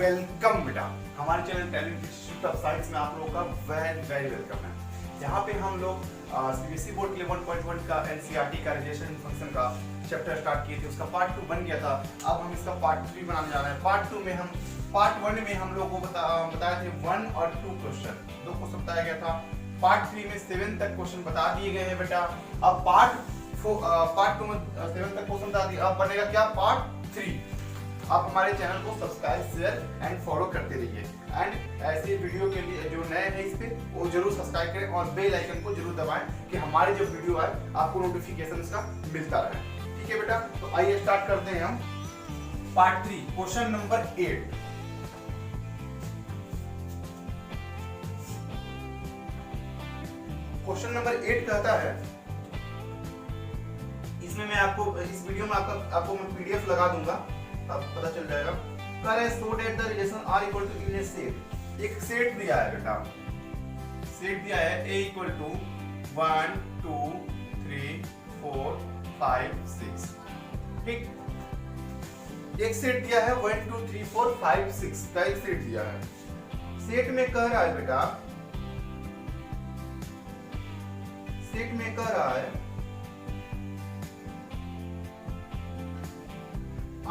Welcome बेटा हमारे channel Talent Institute of science में आप लोगों का वेरी वेरी वेलकम है। यहाँ पे हम लोग सीबीएसई बोर्ड के 1.1 का एनसीईआरटी का रिलेशन फंक्शन का चैप्टर स्टार्ट किए थे, उसका पार्ट 2 बन गया था। अब हम इसका पार्ट 3 बनाने जा रहे हैं। पार्ट 1 में हम लोग को बताए थे 1 और 2 क्वेश्चन, 2 क्वेश्चन बताया गया था। पार्ट 3 में 7 तक क्वेश्चन बता दिए गए हैं बेटा। अब पार्ट 2 में 7 तक क्वेश्चन बता दिए, अब बनेगा क्या पार्ट 3। आप हमारे चैनल को सब्सक्राइब शेयर एंड फॉलो करते रहिए एंड ऐसे वीडियो के लिए जो नए हैं इस पे वो जरूर सब्सक्राइब करें और बेल आइकन को जरूर दबाएं कि हमारे जो वीडियो आए आपको नोटिफिकेशन इसका मिलता रहे। ठीक है बेटा, तो आइए स्टार्ट करते हैं हम part 3 question number 8। Question number 8 कहता है, इसमें मैं आपको इस वीडियो में आपको मैं पीडीएफ लगा दूंगा, अब पता चल जाएगा। कह रहा है so that the relation r equal to in a set. एक सेट दिया है बेटा, सेट दिया है a इक्वल टू 1 2 3 4 5 6। ठीक, एक सेट दिया है 1 2 3 4 5 6 का एक सेट दिया है। सेट में कह रहा है बेटा, सेट में कह रहा है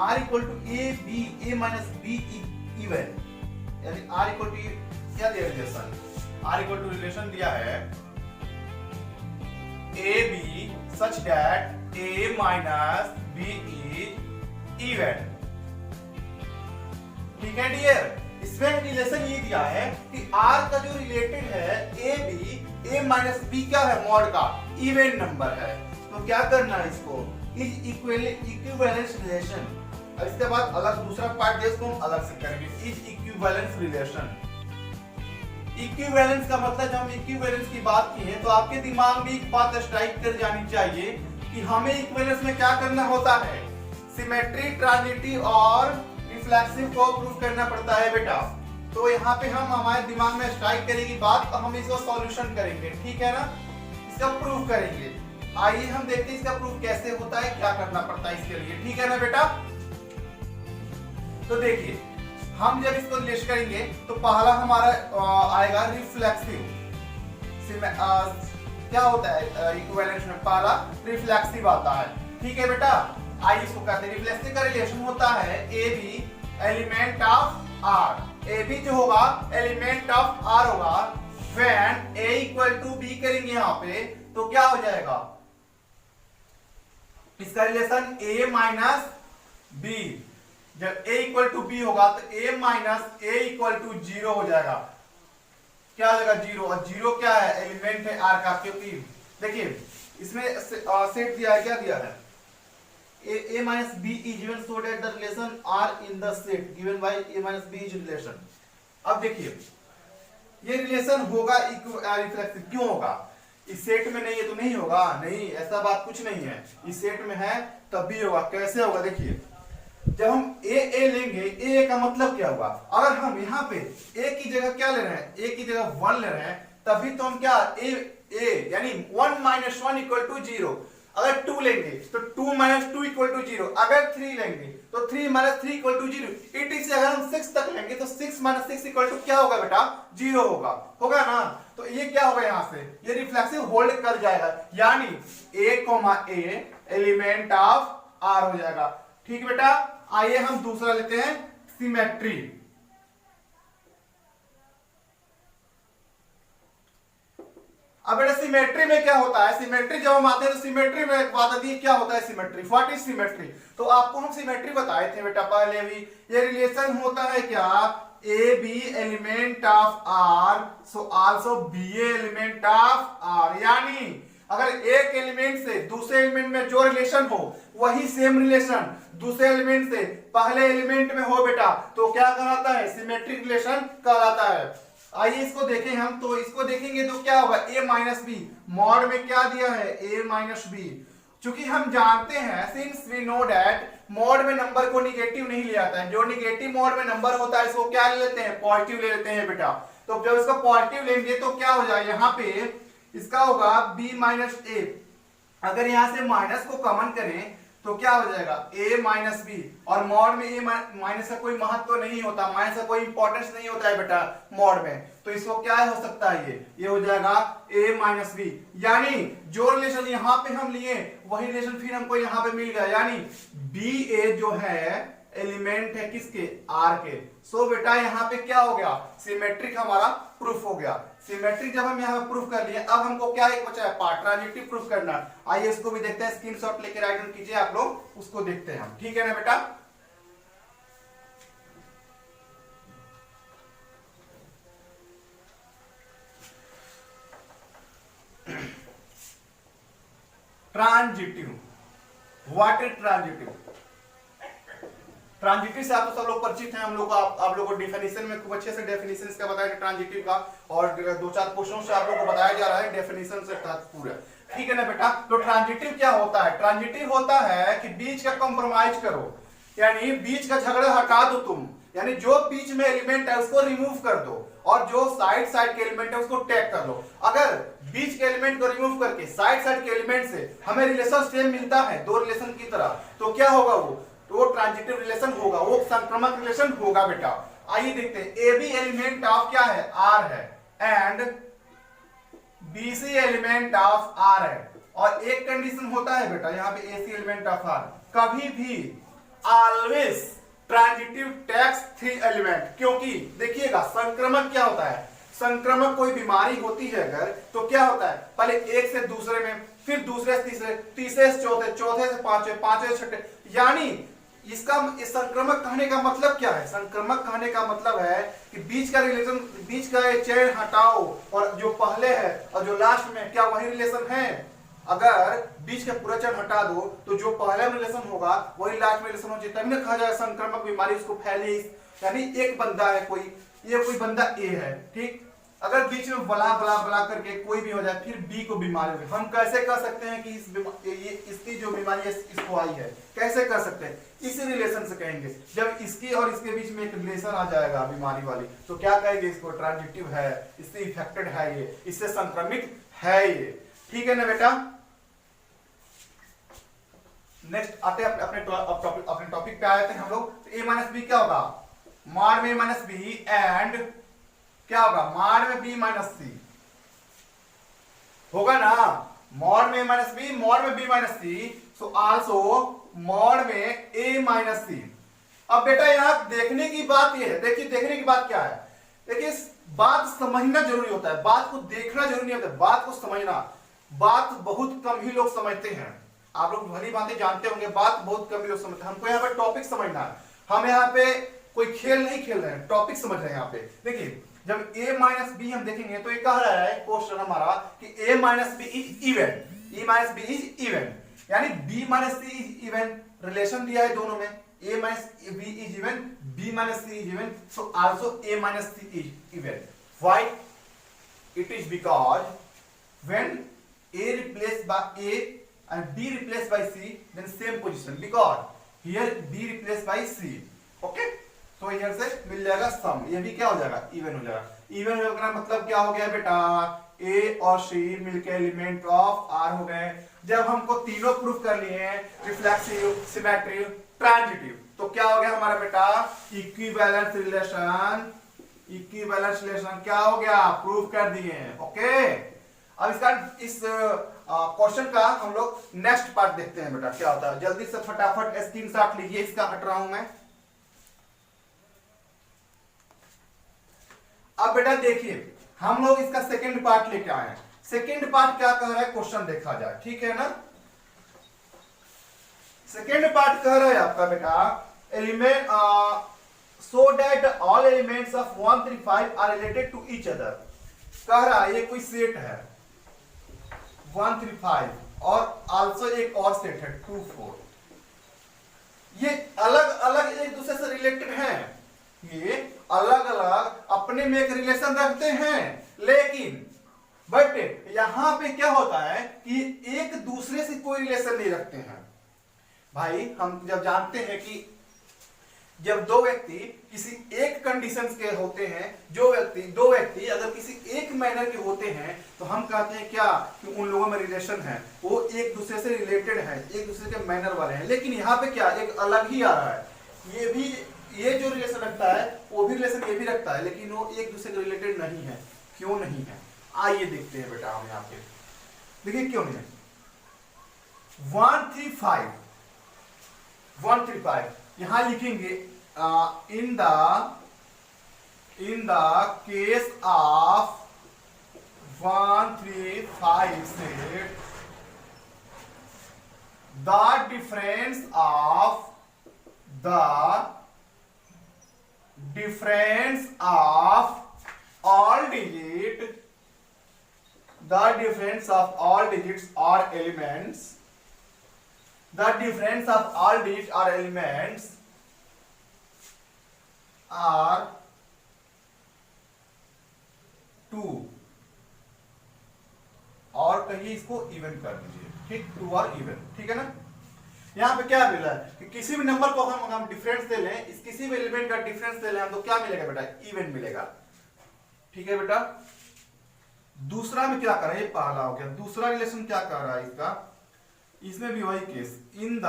r equal to a minus b even, यानी r इक्वल टू क्या दिया relation, r equal to relation दिया है a b such that a minus b is even. ठीक है डियर, इसमें रिलेशन ये दिया है कि r का जो रिलेटेड है a माइनस b क्या है, मॉड का इवन नंबर है। तो क्या करना है इसको, इज इक्विवेलेंस रिलेशन। इसके बाद अलग दूसरा पार्ट इसको हम अलग से करेंगे, इज इक्विवेलेंस रिलेशन। इक्विवेलेंस का मतलब जब हम इक्विवेलेंस की बात की है तो आपके दिमाग में एक बात स्ट्राइक कर जानी चाहिए कि हमें इक्विवेलेंस में क्या करना होता है, सिमेट्री, ट्रांजिटिव और रिफ्लेक्सिव को प्रूव करना पड़ता है बेटा। तो यहाँ पे हम हमारे दिमाग में स्ट्राइक करेगी बात, तो हम इसका सॉल्यूशन करेंगे, ठीक है ना, इसका प्रूफ करेंगे। आइए हम देखते हैं इसका प्रूफ कैसे होता है, क्या करना पड़ता है इसके लिए, ठीक है ना बेटा। तो देखिए, हम जब इसको रिलेट करेंगे तो पहला हमारा आएगा रिफ्लेक्सिव। क्या होता है इक्विवेलेंस में, पहला रिफ्लेक्सिव आता है। ठीक है बेटा, आइए इसको कहते हैं रिफ्लेक्सिव का रिलेशन होता है A B element of R. A B जो होगा एलिमेंट ऑफ आर होगा। When A equal to B करेंगे यहाँ पे तो क्या हो जाएगा, इसका रिलेशन a माइनस बी। जब a इक्वल टू बी होगा तो a minus a equal to 0 हो जाएगा। क्या हो जाएगा, 0। और 0 क्या है, एलिमेंट है r का, क्योंकि देखिए इसमें सेट दिया है, क्या दिया है, a minus b is given so that the relation r in the set given by a minus b is relation. अब देखिए ये रिलेशन होगा रिफ्लेक्सिव, क्यों होगा, इस सेट में नहीं है तो नहीं होगा, नहीं, ऐसा बात कुछ नहीं है, इस सेट में है तब भी होगा। कैसे होगा, देखिए जब हम ए लेंगे, ए का मतलब क्या होगा, अगर हम यहाँ पे ए की जगह क्या ले रहे हैं, ए की जगह 1 ले रहे हैं, तभी तो हम क्या ए यानी 1 माइनस 1 इक्वल टू 0। अगर 2 लेंगे तो 2 माइनस 2 इक्वल टू 0। अगर 3 लेंगे तो 3 माइनस 3 इक्वल टू 0। इट से अगर हम 6 तक लेंगे तो 6 माइनस 6 इक्वल टू क्या होगा बेटा, 0 होगा ना। तो ये क्या होगा, यहाँ से ये रिफ्लेक्सिव होल्ड कर जाएगा, यानी a एलिमेंट ऑफ r हो जाएगा। ठीक बेटा, आइए हम दूसरा लेते हैं सिमेट्री। अब बेटा सिमेट्री में क्या होता है, सिमेट्री जब हम आते हैं तो सिमेट्री में एक बात आती है, क्या होता है सिमेट्री, व्हाट इज सिमेट्री। तो आपको हम सिमेट्री बताए थे बेटा पहले भी। ये रिलेशन होता है क्या, A B element of R so also B element of R. यानी अगर एक एलिमेंट से दूसरे एलिमेंट में जो रिलेशन हो वही सेम रिलेशन दूसरे एलिमेंट से पहले एलिमेंट में हो बेटा, तो क्या कहलाता है, सिमेट्रिक रिलेशन कहलाता है। आइए इसको देखें हम, तो इसको देखेंगे तो क्या होगा, a माइनस बी, मॉड में क्या दिया है a माइनस बी। चूंकि हम जानते हैं, since we know that mod में नंबर को निगेटिव नहीं ले आता है, जो निगेटिव मॉड में नंबर होता है इसको क्या ले लेते हैं, पॉजिटिव ले लेते हैं बेटा। तो जब इसको पॉजिटिव लेंगे तो क्या हो जाए, यहाँ पे इसका होगा b माइनस a। अगर यहां से माइनस को कॉमन करें तो क्या हो जाएगा a माइनस बी, और मॉड में a माइनस का कोई महत्व नहीं होता, माइनस का कोई इंपॉर्टेंस नहीं होता है बेटा मॉड में, तो इसको क्या हो सकता है ये हो जाएगा a माइनस बी। यानी जो रिलेशन यहां पे हम लिए वही रिलेशन फिर हमको यहां पे मिल गया, यानी बी ए जो है एलिमेंट है किसके आर के। सो बेटा यहाँ पे क्या हो गया सिमेट्रिक हमारा प्रूफ हो गया। सिमेट्रिक जब हम यहाँ पे प्रूफ कर लिए, अब हमको क्या एक बचा है पार्ट ट्रांजिटिव प्रूफ करना। आइए इसको भी देखते हैं, स्क्रीनशॉट लेके राइट डाउन कीजिए आप लोग, उसको देखते हैं हम, ठीक है ना बेटा। Transitive, what is transitive? Transitive से आप तो सब लोग परिचित हैं, हम लोग आप लोगों को डेफिनेशन में खूब अच्छे से डेफिनेशन इसका बताया ट्रांजिटिव का, और 2-4 क्वेश्चनों से आप लोगों को बताया जा रहा है डेफिनेशन से पूरा, ठीक है ना बेटा। तो ट्रांजिटिव क्या होता है? ट्रांजिटिव होता है कि बीच का कॉम्प्रोमाइज करो, यानी बीच का झगड़ा हटा दो तुम, यानी जो बीच में एलिमेंट है उसको रिमूव कर दो और जो साइड के एलिमेंट है उसको टेक कर लो। अगर बीच के एलिमेंट को रिमूव करके साइड के एलिमेंट से हमें रिलेशन सेम मिलता है, दो रिलेशन की तरह, तो क्या होगा वो ट्रांजिटिव रिलेशन होगा, वो संक्रमक रिलेशन होगा बेटा। आइए देखते हैं, ए बी एलिमेंट ऑफ क्या है आर है, and B C element of R है, और एक कंडीशन होता है बेटा यहाँ पे A C element of R, कभी भी ऑलवेज ट्रांजिटिव टेक्स 3 एलिमेंट, क्योंकि देखिएगा संक्रमक क्या होता है, संक्रमक कोई बीमारी होती है अगर, तो क्या होता है पहले एक से दूसरे में, फिर दूसरे से तीसरे, तीसरे से चौथे, चौथे से पांचवे, पांचवे से छठे, यानी इसका इस संक्रमक कहने का मतलब क्या है? संक्रमक कहने का मतलब है कि बीच का रिलेशन, बीच का चेन हटाओ और जो पहले है और जो लास्ट में क्या वही रिलेशन है? अगर बीच का पूरा चेन हटा दो तो जो पहले में रिलेशन होगा वही लास्ट में रिलेशन हो जाए, तभी ना कहा जाए संक्रमक बीमारी उसको फैले। यानी एक बंदा है कोई, ये कोई बंदा ए है, ठीक, अगर बीच में बला बला बला करके कोई भी हो जाए फिर बी को बीमारी हो, हम कैसे कह सकते हैं कि इसकी जो बीमारी है इसको आई है? कैसे कर सकते हैं? इसी रिलेशन से कहेंगे। जब इसकी और इसके बीच में एक रिलेशन आ जाएगा बीमारी वाली, तो क्या कहेंगे? इसको ट्रांजिटिव है, इससे इफेक्टेड है ये, इससे संक्रमित है ये, ठीक है ना बेटा। नेक्स्ट आते हैं अपने टॉपिक पे आए थे हम लोग। ए माइनस बी क्या होगा? मॉड में माइनस बी एंड क्या होगा? मॉड में बी माइनस सी होगा ना, मॉड में माइनस बी, मॉड में बी माइनस सी, सो आल्सो मॉड में ए माइनस सी। अब बेटा यहां देखने की बात यह है, देखिए देखने की बात क्या है, देखिए बात समझना जरूरी होता है, बात को देखना जरूरी नहीं होता, बात को समझना। बात बहुत कम ही लोग समझते हैं, आप लोग भली बातें जानते होंगे, बात बहुत कम ही लोग समझते हैं। हमको यहाँ पे टॉपिक समझना है, हम यहाँ पे कोई खेल नहीं खेल रहे हैं, टॉपिक समझ रहे हैं यहाँ पे। देखिए जब a माइनस बी हम देखेंगे तो ये कह रहा है क्वेश्चन हमारा कि a minus B is even, e minus B is even, यानी b minus C is even, relation दिया है दोनों में, a minus B is even, b minus C is even, so also a minus C is even. Why? It is because when a replaced by a and b replaced by c, then same position, because here b replaced by c, okay, तो here से मिल जाएगा सम, ये भी क्या हो जाएगा? Even हो जाएगा। इवन होने का मतलब क्या हो गया बेटा? a और c मिलकर एलिमेंट ऑफ r हो गए। जब हमको तीनों प्रूफ कर लिए हैं, रिफ्लेक्सिव, सिमेट्रिक, ट्रांजिटिव, तो क्या हो गया हमारा बेटा? इक्विवेलेंस रिलेशन, इक्विवेलेंस रिलेशन क्या हो गया? प्रूफ कर दिए हैं, ओके। अब इसका इस क्वेश्चन का हम लोग नेक्स्ट पार्ट देखते हैं बेटा क्या होता है। जल्दी से फटाफट स्क्रीनशॉट लीजिए, इसका हट रहा हूं मैं। अब बेटा देखिए हम लोग इसका सेकंड पार्ट लेके आए हैं। सेकंड पार्ट क्या कह रहा है क्वेश्चन देखा जाए, ठीक है ना। सेकंड पार्ट कह रहा है आपका बेटा element so that all elements of 1 3 5 are related to each other. कह रहा है ये कोई सेट है 1 3 5 और आल्सो एक और सेट है 2 4, ये अलग अलग एक दूसरे से रिलेटेड हैं, ये अलग अलग अपने में एक रिलेशन रखते हैं, लेकिन बट यहां पे क्या होता है कि एक दूसरे से कोई रिलेशन नहीं रखते हैं। भाई हम जब जानते हैं कि जब दो व्यक्ति किसी एक कंडीशंस के होते हैं, दो व्यक्ति अगर किसी एक मैनर के होते हैं तो हम कहते हैं क्या कि उन लोगों में रिलेशन है, वो एक दूसरे से रिलेटेड है, एक दूसरे के मैनर वाले हैं। लेकिन यहाँ पे क्या एक अलग ही आ रहा है, ये भी ये जो रिलेशन रखता है वो भी रिलेशन ये भी रखता है, लेकिन वो एक दूसरे के रिलेटेड नहीं है। क्यों नहीं है, आइए देखते हैं बेटा हम यहाँ पे। देखिए क्यों नहीं है। 135 यहां लिखेंगे इन द केस ऑफ 135 से the difference of all digits or elements, the difference of all digits or elements are 2, और कहिए इसको इवन कर दीजिए, ठीक, 2 और इवन, ठीक है ना। यहां पे क्या मिला है कि किसी भी नंबर को हम डिफरेंस दे लें, इस किसी भी एलिमेंट का डिफरेंस दे लें तो क्या मिलेगा बेटा, इवन मिलेगा, ठीक है बेटा। दूसरा में क्या कर रहा है, ये पहला हो गया। दूसरा रिलेशन क्या कर रहा है इसका, इसमें भी वही case, in the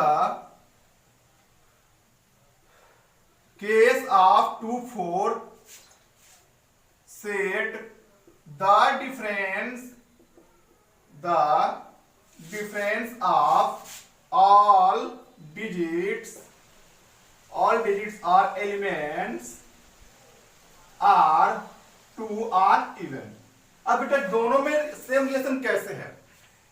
case of 2 4 set the difference of all digits or elements are 2 or even। अब बेटा दोनों में सेम रिलेशन कैसे है,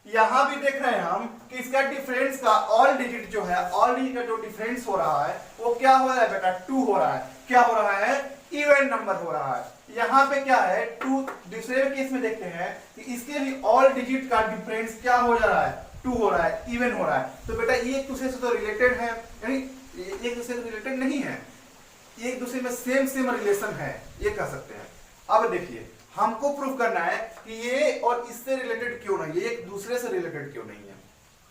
यहां भी देख रहे हैं हम कि इसका डिफरेंस का ऑल डिजिट जो है, ऑल डिजिट का जो डिफरेंस हो रहा है वो क्या हो रहा है बेटा, 2 हो रहा है। क्या हो रहा है, इवन नंबर हो रहा है। यहां पे क्या है 2, दूसरे केस में देखते हैं कि इसके भी ऑल डिजिट का डिफरेंस क्या हो जा रहा है, 2 हो रहा है, इवन हो रहा है। तो बेटा ये एक दूसरे से तो रिलेटेड है, यानी एक दूसरे से रिलेटेड नहीं है, एक दूसरे में सेम रिलेशन है, ये कह सकते हैं। अब देखिए हमको प्रूफ करना है कि ये और इससे रिलेटेड क्यों नहीं, ये एक दूसरे से रिलेटेड क्यों नहीं है।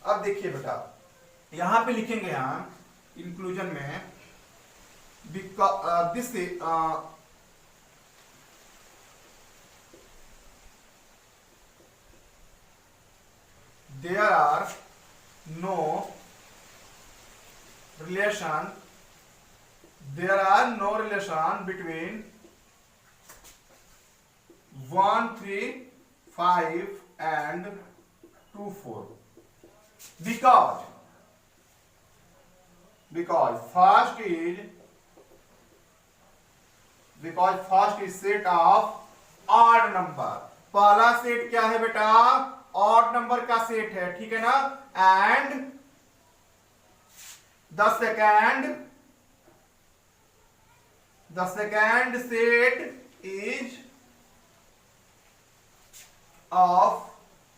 अब देखिए बेटा यहां पे लिखेंगे हम इंक्लूजन में, this there are no relation between 1 3 5 and 2 4 because first is set of odd number। पहला सेट क्या है बेटा, ऑड नंबर का सेट है, ठीक है ना। And the second set is of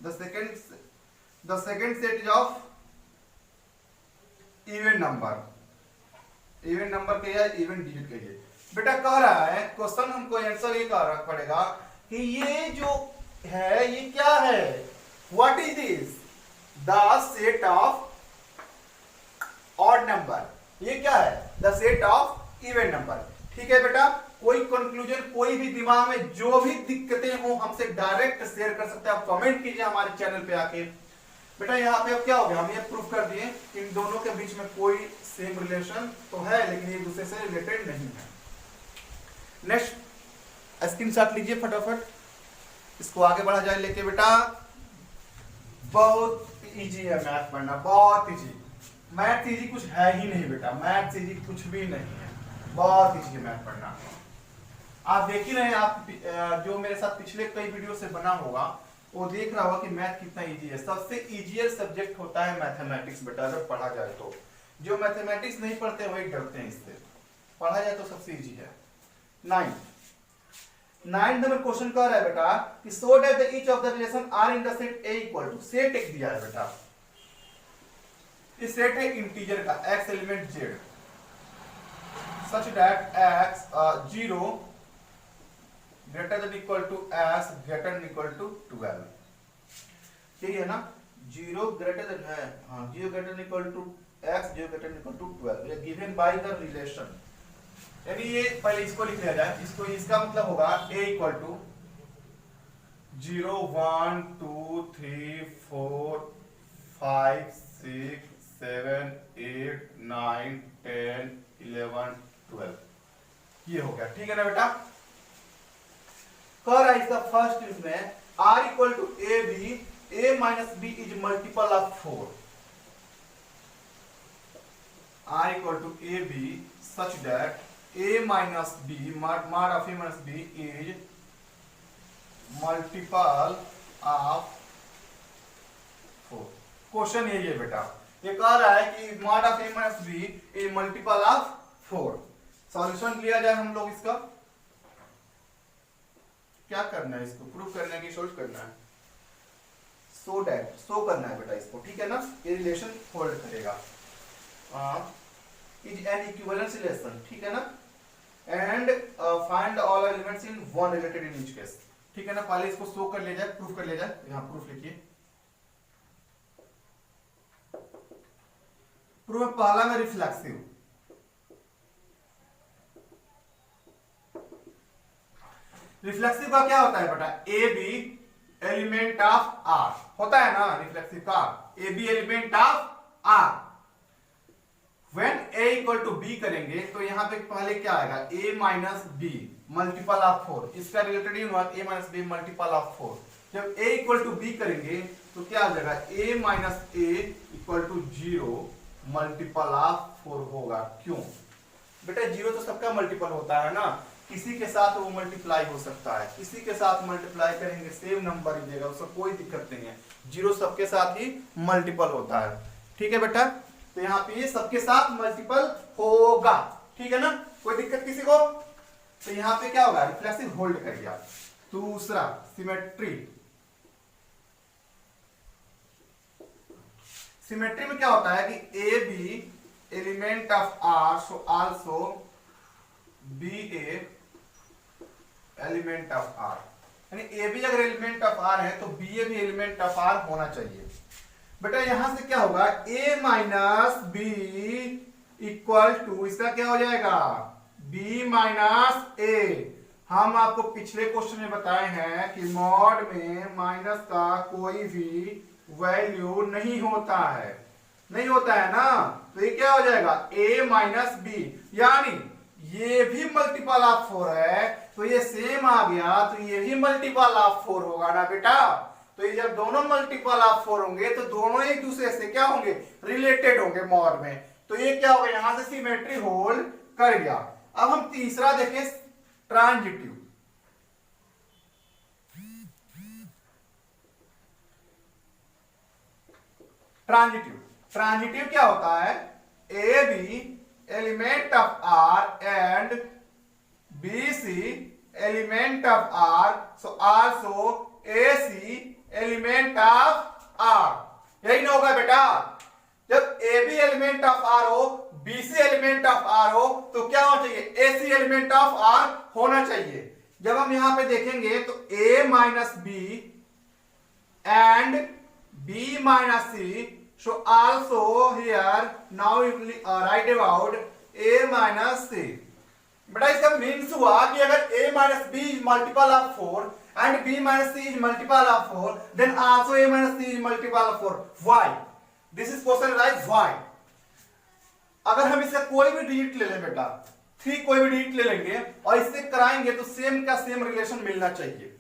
the second set is of even number के या इवन डिजिट के लिए। बेटा कह रहा है क्वेश्चन हमको आंसर ये करना पड़ेगा कि ये जो है ये क्या है, What is this? The set of odd number। ये क्या है, the set of even number। ठीक है बेटा, कोई कंक्लूजन, कोई भी दिमाग में जो भी दिक्कतें हो हमसे डायरेक्ट शेयर कर सकते हैं, आप कमेंट कीजिए हमारे चैनल पे आके। बेटा यहाँ पे अब क्या हो गया, हम ये प्रूफ कर दिए इन दोनों के बीच में कोई सेम रिलेशन तो है लेकिन एक दूसरे से रिलेटेड नहीं है। नेक्स्ट स्क्रीनशॉट लीजिए फटाफट, इसको आगे बढ़ा जाए लेके। बेटा बहुत इजी है मैथ पढ़ना, बहुत इजी। मैथ इजी कुछ है ही नहीं बेटा, मैथ इजी कुछ भी नहीं है, बहुत इजी है मैथ पढ़ना। आप देख ही रहे हैं, आप जो मेरे साथ पिछले कई वीडियो से बना होगा वो देख रहा होगा कि मैथ कितना इजी है। सबसे इजियर सब्जेक्ट होता है मैथमेटिक्स बेटा, अगर पढ़ा जाए तो। जो मैथमेटिक्स नहीं पढ़ते वही डरते हैं इससे, पढ़ा जाए तो सबसे इजी है। 9 नंबर क्वेश्चन कह रहा है बेटा कि so that the each of the relation are in the set A equal to, set एक दिया है बेटा, इस सेट है इंटीजर का x element z such that x 0 greater than equal to s greater than equal to 12। ठीक है ना, 0 ग्रेटर देन है, हाँ 0 greater than equal to x 0 greater than equal to 12 given by the relation. यानी ये पहले इसको लिख लिया जाए, इसको, इसका मतलब होगा a इक्वल टू 0 1 2 3 4 5 6 7 8 9 10 11 12, ये हो गया। ठीक है ना बेटा। कह रहा है इसका फर्स्ट इसमें r equal to A B, a minus B is multiple of 4, r equal to A B such that a minus B mod of a minus B is multiple of 4। Question यही है बेटा, ये कह रहा है कि mod of a minus B is multiple of 4। Solution लिया जाए हम लोग इसका, क्या करना है, इसको प्रूव करना है कि सोल्व करना है, सो करना है बेटा इसको। ठीक है ना, ये रिलेशन होल्ड करेगा, इज एन इक्विवेलेंस रिलेशन। ठीक है ना, and find all elements in one related in each case. ठीक है ना, पहले इसको शो कर लिया जाए, प्रूफ कर लिया जाए। यहां प्रूफ लिखिए, प्रूफ पहला में रिफ्लेक्सिव, रिफ्लेक्सिव का क्या होता है बेटा, A B element of R होता है ना रिफ्लेक्सिव का, A B element of R. When a equal to B करेंगे तो यहां पे पहले क्या आएगा, a minus B multiple of 4, इसका रिलेटेड ही हुआ a minus B multiple of 4। जब a इक्वल टू बी करेंगे तो क्या आ जाएगा, a minus A equal to 0 multiple of 4 होगा। क्यों बेटा, 0 तो सबका मल्टीपल होता है ना, किसी के साथ वो मल्टीप्लाई हो सकता है, किसी के साथ मल्टीप्लाई करेंगे सेम नंबर ही देगा, उसका कोई दिक्कत नहीं है, 0 सबके साथ ही मल्टीपल होता है। ठीक है बेटा, तो यहाँ पे ये सबके साथ मल्टीपल होगा। ठीक है ना, कोई दिक्कत किसी को, तो यहाँ पे क्या होगा, रिफ्लेक्सिव होल्ड कर दिया। दूसरा सिमेट्री, सिमेट्री में क्या होता है कि A B element of R, so also B A element of R, यानी ए बी अगर एलिमेंट ऑफ आर है तो बी ए भी एलिमेंट ऑफ आर होना चाहिए। बेटा यहां से क्या होगा, a minus B equal to, इसका क्या हो जाएगा, b माइनस ए। हम आपको पिछले क्वेश्चन में बताए हैं कि मॉड में माइनस का कोई भी वैल्यू नहीं होता है, नहीं होता है ना, तो ये क्या हो जाएगा, a माइनस बी, यानी ये भी मल्टीपल ऑफ 4 है तो ये सेम आ गया, तो ये भी मल्टीपल ऑफ 4 होगा ना बेटा। तो ये जब दोनों मल्टीपल ऑफ 4 होंगे तो दोनों एक दूसरे से क्या होंगे, रिलेटेड होंगे मॉड में, तो ये क्या होगा, यहां से सिमेट्री होल्ड कर गया। अब हम तीसरा देखें, ट्रांजिटिव। ट्रांजिटिव क्या होता है, A B element of R and B C element of R, so also A C element of R. यही ना होगा बेटा, जब A B element of R हो, B C element of R हो, तो क्या होना चाहिए, A C element of R होना चाहिए। जब हम यहां पे देखेंगे तो a minus B and b minus C, so also here now you write about a minus c। बेटा इसका मीन्स हुआ कि अगर a minus B is multiple of 4 and b minus c is multiple of 4, then also a minus c is multiple of 4। why? this is question like why। अगर हम इसका कोई भी डिजिट ले लें बेटा, 3 कोई भी डिजिट ले लेंगे और इससे कराएंगे तो सेम का सेम रिलेशन मिलना चाहिए।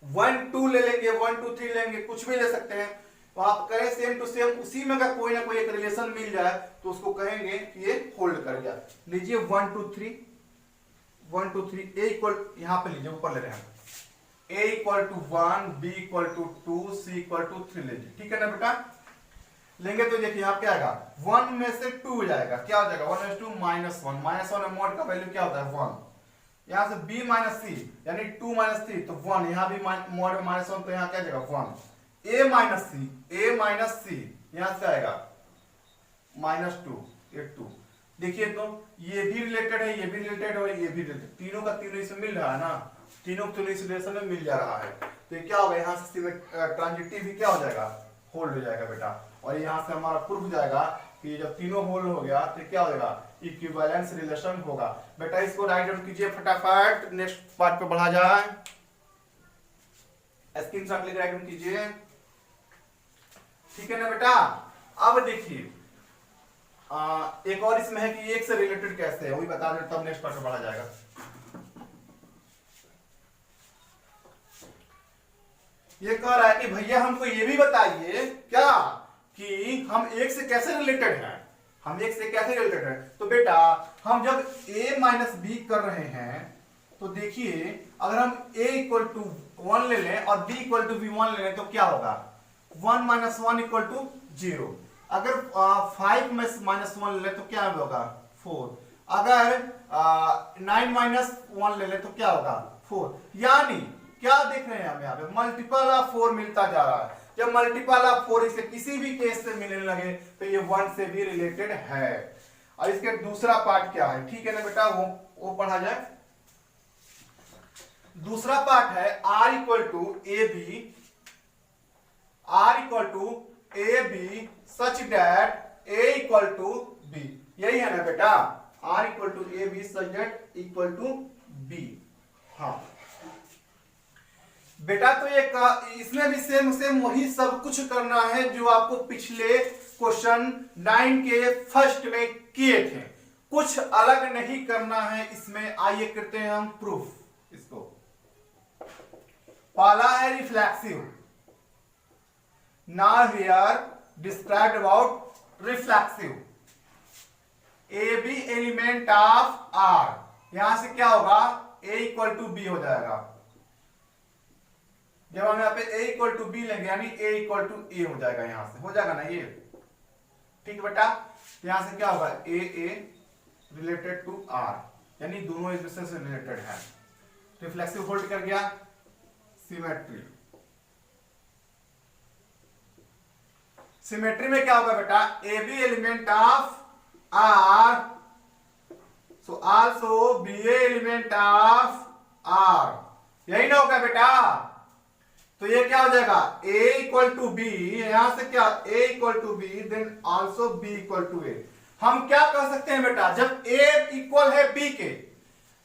1 2 ले लेंगे, 1 2 3 लेंगे, कुछ भी ले सकते हैं, तो आप करें सेम टू सेम, उसी में अगर कोई ना कोई एक रिलेशन मिल जाए तो उसको कहेंगे कि ये होल्ड कर गया। लीजिए 1 2 3 1 2 3, ए इक्वल, यहां पे लीजिए ऊपर ले रहे हैं, a equal to 1, b equal to 2, c equal to 3 लीजिए। ठीक है ना बेटा, लेंगे तो देखिए यहाँ क्या आएगा, 1 में से 2 हो जाएगा, क्या हो जाएगा 1 में से 2 -1, -1 में मॉड का वैल्यू क्या होता है 1। यहाँ से b माइनस सी यानी 2 माइनस 3 तो 1, यहाँ भी मॉड में -1 तो यहाँ क्या जाएगा 1। a माइनस सी यहाँ से आएगा -2, ये 2। देखिए तो ये भी रिलेटेड है, ये भी रिलेटेड है, ये भी रिलेटेड, तीनों का तीनों इसमें मिल रहा है ना, तीनों को इस रिलेशन में मिल जा रहा है, तो ये क्या होगा, यहाँ से ट्रांजिटिव भी क्या हो जाएगा, होल्ड हो जाएगा बेटा। और यहाँ से हमारा प्रूफ हो जाएगा कि जब तीनों होल्ड हो गया तो क्या हो जाएगा, इक्विवेलेंस रिलेशन होगा। बेटा इसको राइट डाउन कीजिए फटाफट, नेक्स्ट पार्ट पे बढ़ा जाए। स्क्रीनशॉट लेकर राइट डाउन कीजिए, ठीक है ना बेटा। अब देखिए एक और इसमें है कि एक से रिलेटेड कैसे है, वही बता दें तब नेक्स्ट पार्ट पे बढ़ा जाएगा। ये कह रहा है कि भैया हमको ये भी बताइए क्या कि हम एक से कैसे रिलेटेड हैं, हम एक से कैसे रिलेटेड हैं। तो बेटा हम जब a माइनस बी कर रहे हैं तो देखिए अगर हम a इक्वल टू 1 ले लें और b इक्वल टू v1 ले लें तो क्या होगा, 1 माइनस 1 इक्वल टू 0। अगर 5 में माइनस 1 ले लें तो क्या होगा 4। अगर 9 माइनस 1 ले लें तो क्या होगा 4। यानी क्या देख रहे हैं हम यहाँ पे मल्टीपल ऑफ 4 मिलता जा रहा है। जब मल्टीपल ऑफ 4 इसे किसी भी केस से मिलने लगे तो ये 1 से भी रिलेटेड है। और इसके दूसरा पार्ट क्या है, ठीक है ना बेटा, वो पढ़ा जाए। दूसरा पार्ट है r equal to A B, r equal to A B such that a equal to b। यही है ना बेटा, r equal to A B such that equal to b। हाँ बेटा तो ये इसमें भी सेम वही सब कुछ करना है जो आपको पिछले क्वेश्चन 9 के फर्स्ट में किए थे, कुछ अलग नहीं करना है इसमें। आइए करते हैं हम प्रूफ। इसको पहला है reflexive. Now here describe about reflexive. A B element of R, यहां से क्या होगा a इक्वल टू बी हो जाएगा। जब हम यहाँ पे a इक्वल टू बी लेंगे यानी a इक्वल टू ए हो जाएगा, यहां से हो जाएगा ना ये, ठीक है बेटा। यहां से क्या होगा a रिलेटेड टू r, यानी दोनों एक दूसरे से रिलेटेड है। रिफ्लेक्सिव होल्ड कर गया। सिमेट्री, सिमेट्री में क्या होगा बेटा, A B element of r so also B element of r, यही ना होगा बेटा। तो ये क्या हो जाएगा a इक्वल टू बी, यहां से क्या a equal to B then also b equal to a। हम क्या कर सकते हैं बेटा, जब a इक्वल है b के,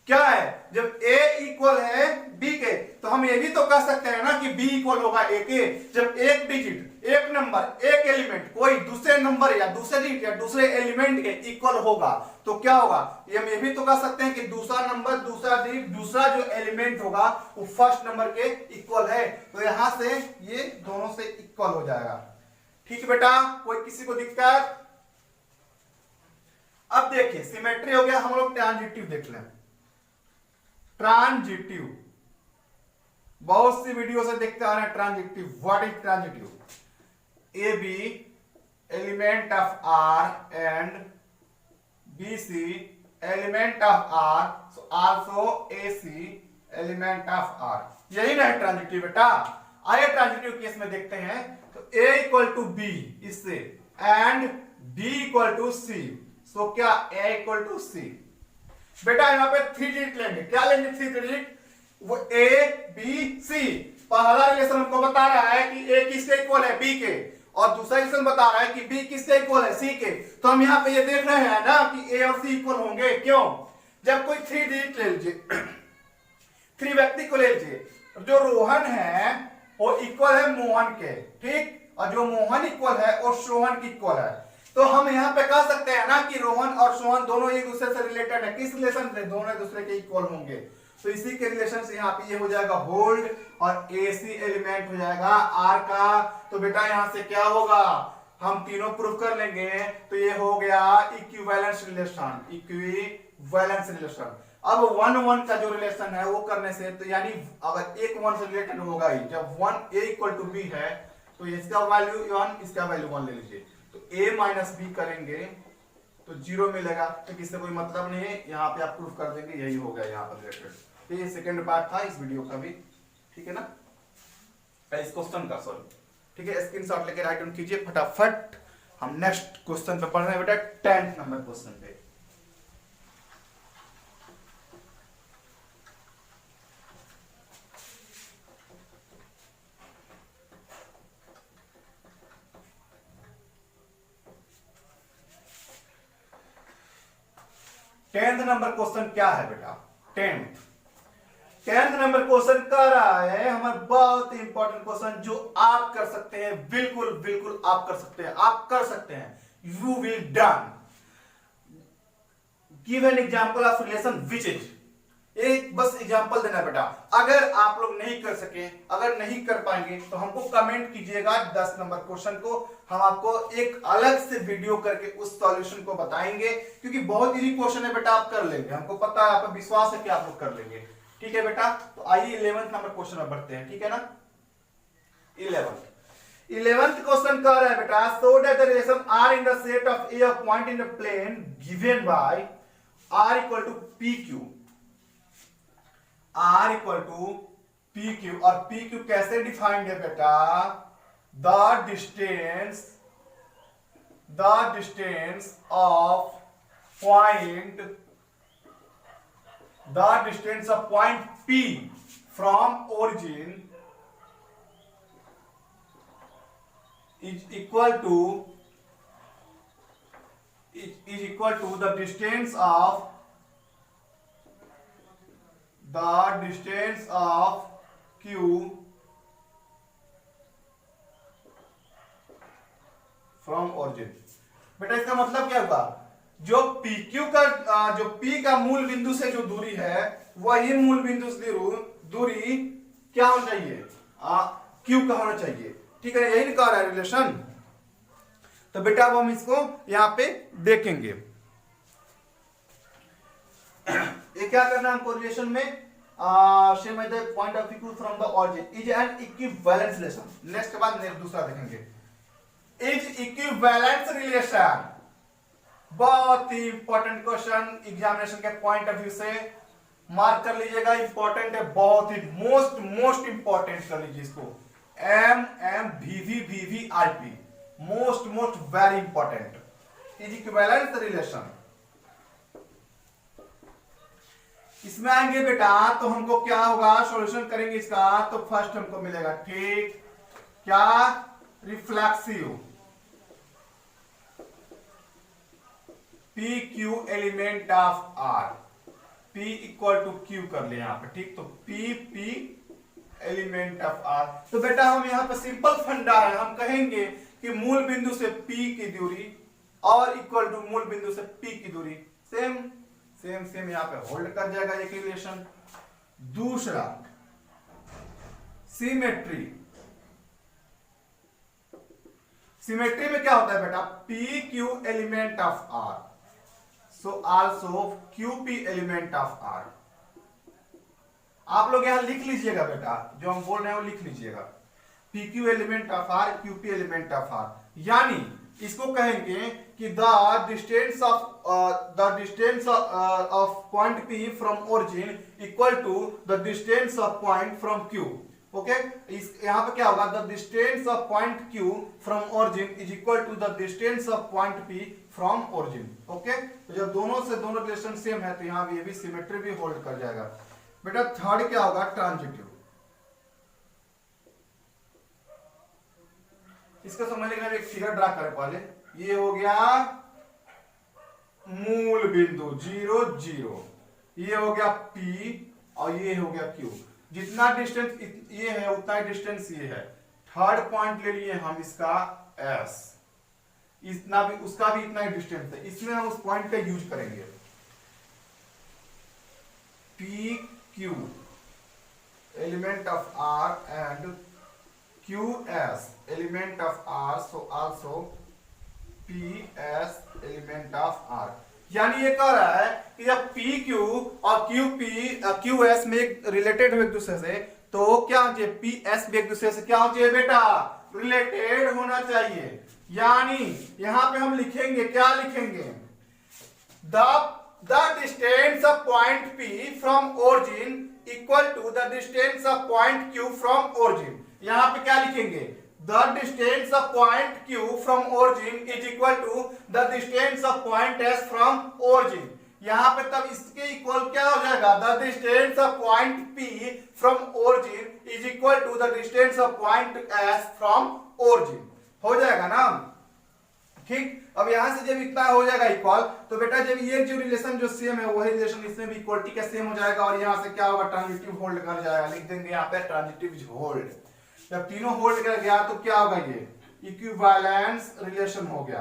क्या है जब a इक्वल है b के, तो हम ये भी तो कह सकते हैं ना कि b इक्वल होगा a के। जब एक डिजिट, एक नंबर, एक एलिमेंट कोई दूसरे नंबर या दूसरे डिजिट या दूसरे एलिमेंट के इक्वल होगा तो क्या होगा, ये हम ये भी तो कह सकते हैं कि दूसरा नंबर, दूसरा डिजिट, दूसरा जो एलिमेंट होगा वो फर्स्ट नंबर के इक्वल है। तो यहां से ये दोनों से इक्वल हो जाएगा। ठीक है बेटा, कोई किसी को दिक्कत? अब देखिए सिमेट्री हो गया, हम लोग ट्रांजिटिव देख लें। ट्रांजिटिव बहुत सी वीडियो से देखते आ रहे हैं transitive. What is transitive? A B element of R and B C element of R, so also A C element of R, यही ना है ट्रांजिटिव बेटा। आइए ट्रांजिटिव केस में देखते हैं। तो ए इक्वल टू बी इससे एंड बी इक्वल टू सी, सो क्या ए इक्वल टू सी। बेटा यहाँ पे 3 डिजिट लेंगे, क्या लेंगे 3 डिजिट, वो ए बी सी। पहला रिलेशन हमको बता रहा है कि ए किसके इक्वल है, बी के, और दूसरा रिलेशन बता रहा है कि बी किसके इक्वल है, सी के। तो हम यहाँ पे ये देख रहे हैं ना कि ए और सी इक्वल होंगे। क्यों? जब कोई 3 डिजिट ले लीजिए, 3 व्यक्ति को ले लीजिए, जो रोहन है वो इक्वल है मोहन के, ठीक, और जो मोहन इक्वल है वो सोहन की इक्वल है। तो हम यहाँ पे कह सकते हैं ना कि रोहन और सोहन दोनों एक दूसरे से रिलेटेड है। किस रिलेशन से? दोनों एक दूसरे के इक्वल होंगे। तो इसी के रिलेशन से यहाँ पे ये हो जाएगा होल्ड और एसी एलिमेंट हो जाएगा आर का। तो बेटा यहाँ से क्या होगा, हम तीनों प्रूफ कर लेंगे। तो ये हो गया इक्विवेलेंस रिलेशन, इक्विवेलेंस रिलेशन। अब 1-1 का जो रिलेशन है वो करने से, तो यानी अगर एक 1 से रिलेटेड होगा ही, जब 1 a इक्वल टू बी है तो इसका वैल्यू 1, इसका वैल्यू 1 ले लीजिए। तो a माइनस बी करेंगे तो 0 मिलेगा, तो इससे कोई मतलब नहीं है, यहाँ पे आप प्रूफ कर देंगे, यही हो गया यहाँ पर रिलेटेड। तो ये सेकंड पार्ट था इस वीडियो का भी, ठीक है ना, इस क्वेश्चन का सॉरी, ठीक है। स्क्रीनशॉट लेके राइट डाउन कीजिए फटाफट। हम नेक्स्ट क्वेश्चन पे पढ़ रहे हैं बेटा, 10th नंबर क्वेश्चन पे। 10th नंबर क्वेश्चन क्या है बेटा? 10th नंबर क्वेश्चन कर रहा है हमारा बहुत ही इंपॉर्टेंट क्वेश्चन जो आप कर सकते हैं, बिल्कुल बिल्कुल आप कर सकते हैं, आप कर सकते हैं, you will done. Give an example of relation which is, एक बस एग्जांपल देना बेटा। अगर आप लोग नहीं कर सके, अगर नहीं कर पाएंगे तो हमको कमेंट कीजिएगा 10 नंबर क्वेश्चन को, हम आपको एक अलग से वीडियो करके उस सॉल्यूशन को बताएंगे, क्योंकि बहुत इजी क्वेश्चन है बेटा, आप कर लेंगे, हमको पता है, आप पे विश्वास है कि आप लोग कर लेंगे। ठीक है बेटा, तो आइए 11th नंबर क्वेश्चन में बढ़ते हैं। ठीक है ना, 11th क्वेश्चन कह रहा है बेटा, so that the relation are in the set of A of point in the plane given by R equal to P Q, R equal to P Q, और पी क्यू कैसे defined है बेटा? The distance of point, the distance of point P from origin is equal to the distance of Q from origin. बेटा इसका मतलब क्या हुआ? जो PQ का जो P का मूल बिंदु से जो दूरी है वही मूल बिंदु से दूरी क्या होना चाहिए? Q का होना चाहिए। ठीक है, यही कह रहा है रिलेशन। तो बेटा अब हम इसको यहां पे देखेंगे। ये क्या करना है हमको रिलेशन में? Same as the point of view from the origin is an equivalence relation. Next के बाद दूसरा देखेंगे, इज इक्विवेलेंस रिलेशन। बहुत ही इंपॉर्टेंट क्वेश्चन, एग्जामिनेशन के पॉइंट ऑफ व्यू से मार्क कर लीजिएगा, इंपॉर्टेंट है, बहुत ही मोस्ट इंपॉर्टेंट कर लीजिए इसको। MMVVVVIP, most very important. Is equivalence relation, इसमें आएंगे बेटा तो हमको क्या होगा? सॉल्यूशन करेंगे इसका तो फर्स्ट हमको मिलेगा, ठीक क्या? Reflexive PQ element of R, P equal to Q कर ले यहां पे, ठीक। तो P एलिमेंट ऑफ R। तो बेटा हम यहां पे सिंपल फंडा है, हम कहेंगे कि मूल बिंदु से P की दूरी और इक्वल टू मूल बिंदु से P की दूरी सेम यहां पे होल्ड कर जाएगा एक रिलेशन। दूसरा सिमेट्री में क्या होता है बेटा? PQ element of R, so also QP element of R। आप लोग यहां लिख लीजिएगा बेटा, जो हम बोल रहे हैं वो लिख लीजिएगा, PQ element of R, QP element of R। यानी इसको कहेंगे कि the distance of point P from origin equal to the distance of point from Q। Okay, यहां पे क्या होगा? The distance of point Q from origin is equal to the distance of point P from origin. Okay, तो जब दोनों relation same है तो यहां भी ये भी सिमेट्री भी होल्ड कर जाएगा। बेटा थर्ड क्या होगा? ट्रांजिटिव। इसको समझने के लिए एक फिगर ड्रा करें पहले। ये हो गया मूल बिंदु 0 0, ये हो गया P और ये हो गया Q। जितना डिस्टेंस ये है उतना ही डिस्टेंस ये है। थर्ड पॉइंट ले लिए हम इसका S, इतना भी उसका भी इतना ही डिस्टेंस है, इसमें हम उस पॉइंट का यूज करेंगे। PQ element of R and QS element of R, so also PS element of R। यानी ये कह रहा है कि जब PQ और QS में रिलेटेड हो एक दूसरे से, तो क्या होना चाहिए? PS भी एक दूसरे से क्या होना चाहिए बेटा? रिलेटेड होना चाहिए। यानी यहां पे हम लिखेंगे, क्या लिखेंगे? The distance of point P from origin equal to the distance of point Q from origin। यहां पे क्या लिखेंगे? The distance of point Q from origin is equal to the distance of point S from origin। यहां पे तब इसके equal क्या हो जाएगा? The distance of point P from origin is equal to the distance of point S from origin। हो जाएगा ना? ठीक। अब यहां से जब इतना हो जाएगा इक्वल, तो बेटा जब ये जो रिलेशन जो सेम है वही रिलेशन इसमें भी इक्वलिटी का सेम हो जाएगा, और यहां से क्या होगा, ट्रांजिटिव होल्ड कर जाएगा, लिख देंगे यहाँ पे ट्रांजिटिव होल्ड। जब तीनों होल्ड कर गया तो क्या होगा, ये इक्विवेलेंस रिलेशन हो गया।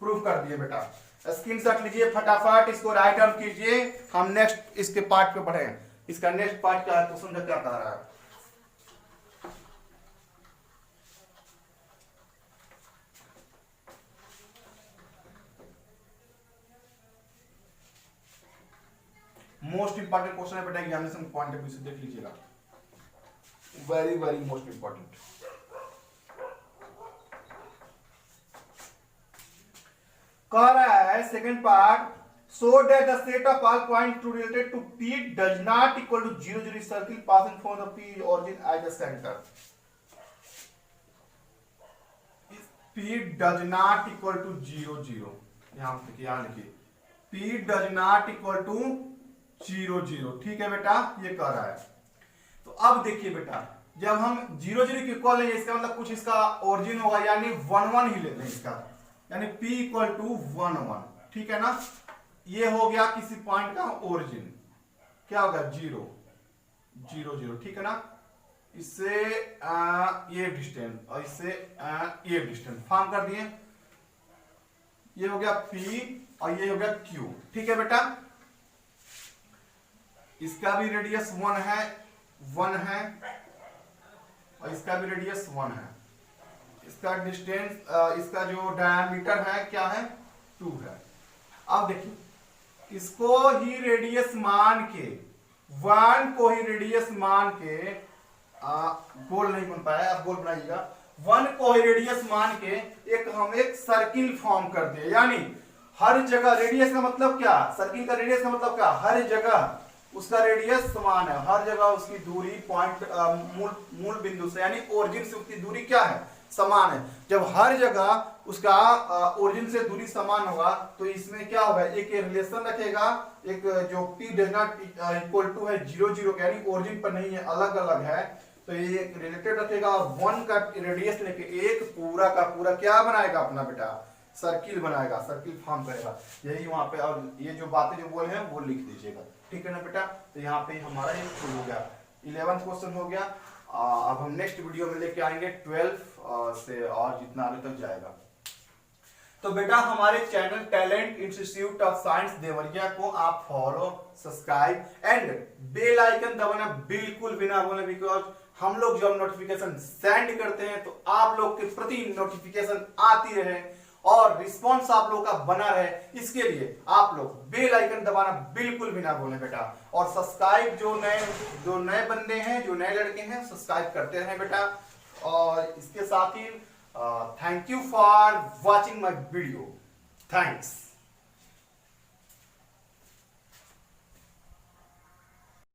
प्रूफ कर दिए बेटा, स्क्रीनशॉट लीजिए फटाफट, इसको राइट डाउन कीजिए। हम नेक्स्ट इसके पार्ट पे बढ़े। इसका नेक्स्ट पार्ट क्या है, तो समझो क्या कह रहा है। मोस्ट इंपॉर्टेंट क्वेश्चन है बेटा, एग्जामिनेशन पॉइंट ऑफ व्यू से देख लीजिएगा, वेरी वेरी मोस्ट इंपॉर्टेंट। कह रहा है second part, so that the set of all point to related to P does not equal to 0 0 circle passing from the P origin at the center. P does not equal to 0 0, यहां लिखिए P does not equal to 0 0, ठीक है बेटा, ये कह रहा है। तो अब देखिए बेटा, जब हम 0 0 की इक्वल है, इसका मतलब कुछ इसका ओरिजिन होगा, यानी 1 1 ही लेते हैं इसका, यानी P इक्वल टू 1 1, ठीक है ना। ये हो गया किसी पॉइंट का ओरिजिन, क्या होगा 0 0 0, ठीक है ना। इससे ये डिस्टेंस और इससे ये डिस्टेंस फॉर्म कर दिए, ये हो गया P और ये हो गया Q, ठीक है बेटा। इसका भी रेडियस 1 है और इसका भी रेडियस 1 है। इसका डिस्टेंस, इसका जो डायमीटर है क्या है, 2 है। अब देखिए, इसको ही रेडियस मान के, 1 को ही रेडियस मान के, गोल नहीं बन पाया, अब गोल बनाइएगा। 1 को ही रेडियस मान के हम एक सर्किल फॉर्म कर दिए, यानी हर जगह रेडियस का मतलब क्या, सर्किल का रेडियस का मतलब क्या, हर जगह उसका रेडियस समान है, हर जगह उसकी दूरी पॉइंट मूल बिंदु से यानी ओरिजिन से उसकी दूरी क्या है, समान है। जब हर जगह उसका ओरिजिन से दूरी समान होगा तो इसमें क्या होगा, एक रिलेशन रखेगा, एक जो P does not equal to है 0 0 यानी ओरिजिन पर नहीं है, अलग अलग है, तो ये एक रिलेटेड रखेगा, और 1 का रेडियस लेके एक पूरा का पूरा क्या बनाएगा अपना बेटा, सर्किल बनाएगा, सर्किल फॉर्म करेगा। यही वहां पे, और ये जो बातें जो बोले हैं वो लिख दीजिएगा, ठीक है ना बेटा। तो यहाँ पे हमारा ये हो गया, 11th क्वेश्चन हो गया। अब हम नेक्स्ट वीडियो में लेके आएंगे 12 से और जितना आगे तक जाएगा। तो बेटा हमारे channel Talent Institute of Science Deoria को आप follow, subscribe and bell icon दबाना बिल्कुल भी ना भूलें, बिकॉज हम लोग जब नोटिफिकेशन सेंड करते हैं तो आप लोग के प्रति नोटिफिकेशन आती रहे और रिस्पॉन्स आप लोग का बना रहे, इसके लिए आप लोग बेल आइकन दबाना बिल्कुल भी ना भूलें बेटा। और सब्सक्राइब जो नए बंदे हैं, जो नए लड़के हैं, सब्सक्राइब करते रहें बेटा। और इसके साथ ही thank you for watching my video, thanks.